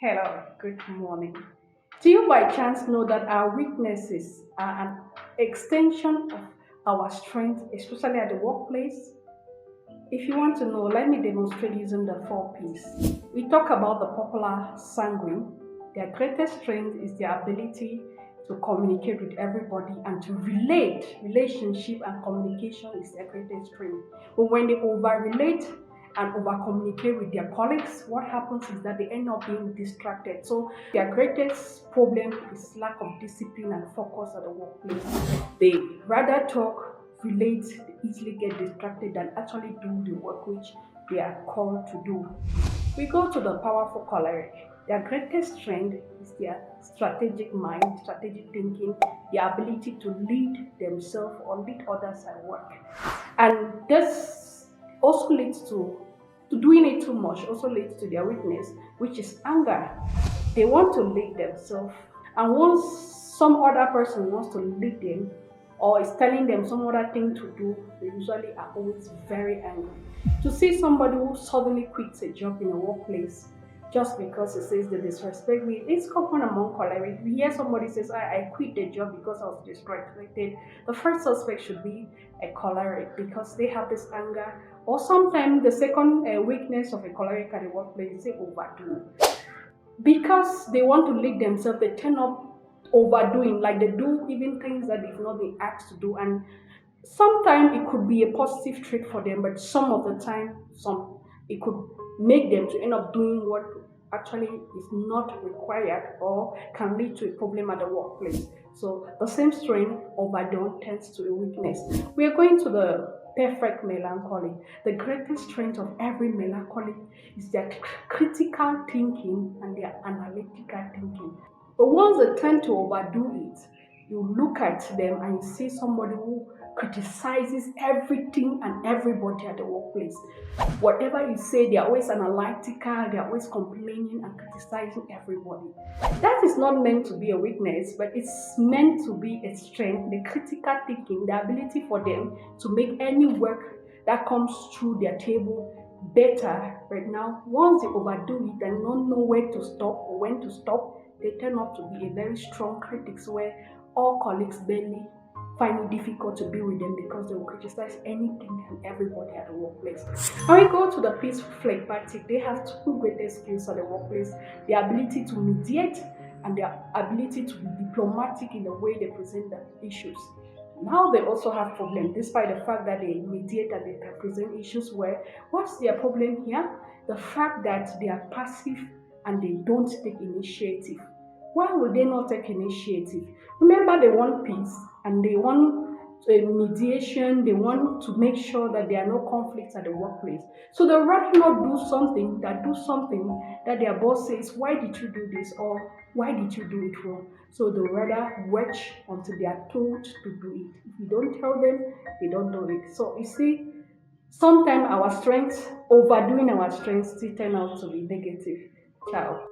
Hello, good morning. Do you by chance know that our weaknesses are an extension of our strength, especially at the workplace? If you want to know, let me demonstrate using the 4 P's. We talk about the popular sanguine. Their greatest strength is their ability to communicate with everybody and to relate. Relationship and communication is their greatest strength. But when they over relate and over communicate with their colleagues, what happens is that they end up being distracted. So their greatest problem is lack of discipline and focus at the workplace. They rather talk, relate, they easily get distracted than actually do the work which they are called to do. We go to the powerful choleric. Their greatest strength is their strategic mind, strategic thinking, the ability to lead themselves or lead others at work. And this also leads to doing it too much, also leads to their weakness, which is anger. They want to lead themselves, and once some other person wants to lead them or is telling them some other thing to do, they usually are always very angry. To see somebody who suddenly quits a job in a workplace just because he says they disrespect me, it's common among choleric. We hear somebody says, I quit the job because I was disrespected. The first suspect should be a choleric because they have this anger. Or sometimes the second weakness of a choleric at the workplace is they overdo. Because they want to lead themselves, they turn up overdoing, like they do even things that they've not been asked to do. And sometimes it could be a positive trait for them, but some of the time, it could make them to end up doing what actually is not required or can lead to a problem at the workplace. So the same strain overdone tends to a weakness. We are going to the perfect melancholy. The greatest strength of every melancholy is their critical thinking and their analytical thinking. But once they tend to overdo it, you look at them and you see somebody who criticizes everything and everybody at the workplace. Whatever you say, they're always analytical, they're always complaining and criticizing everybody. That is not meant to be a weakness, but it's meant to be a strength, the critical thinking, the ability for them to make any work that comes through their table better. Right now, once they overdo it and don't know where to stop or when to stop, they turn out to be a very strong critics where all colleagues barely find it difficult to be with them because they will criticize anything and everybody at the workplace. And we go to the peaceful phlegmatic. They have two greatest skills at the workplace: the ability to mediate and their ability to be diplomatic in the way they present the issues. Now they also have problems, despite the fact that they mediate and they can present issues where what's their problem here? The fact that they are passive and they don't take initiative. Why would they not take initiative? Remember, they want peace and they want mediation, they want to make sure that there are no conflicts at the workplace. So they rather not do something that their boss says, why did you do this? Or why did you do it wrong? So they rather watch until they are told to do it. If you don't tell them, they don't do it. So you see, sometimes our strengths, overdoing our strengths, still turn out to be negative. Ciao.